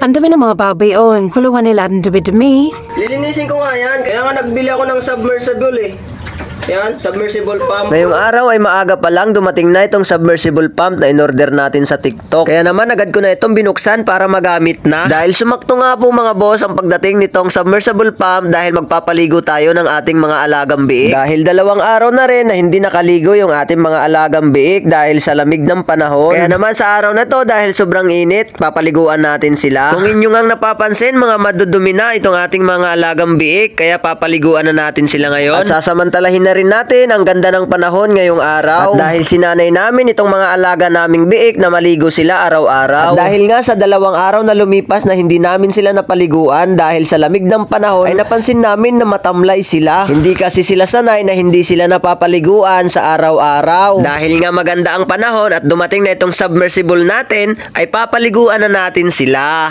Ang dami ng mga baboy, oh. Ang kulungan nila, ang dumi-dumi. Lilinisin ko nga yan. Kaya nga nagbili ako ng submersible eh. Yan, submersible pump. Ngayong araw ay maaga pa lang dumating na itong submersible pump na in-order natin sa TikTok. Kaya naman agad ko na itong binuksan para magamit na. Dahil sumakto nga po mga boss ang pagdating nitong submersible pump dahil magpapaligo tayo ng ating mga alagang biik. Dahil 2 araw na rin na hindi nakaligo yung ating mga alagang biik dahil sa lamig ng panahon. Kaya naman sa araw na to dahil sobrang init, papaliguan natin sila. Kung inyo ngang napapansin mga madudumi na itong ating mga alagang biik, kaya papaliguan na natin sila ngayon. At sasamantalahin na rin natin ang ganda ng panahon ngayong araw. At dahil sinanay namin itong mga alaga naming biik na maligo sila araw-araw. At dahil nga sa 2 araw na lumipas na hindi namin sila napaliguan dahil sa lamig ng panahon, ay napansin namin na matamlay sila. Hindi kasi sila sanay na hindi sila napapaliguan sa araw-araw. Dahil nga maganda ang panahon at dumating na itong submersible natin, ay papaliguan na natin sila.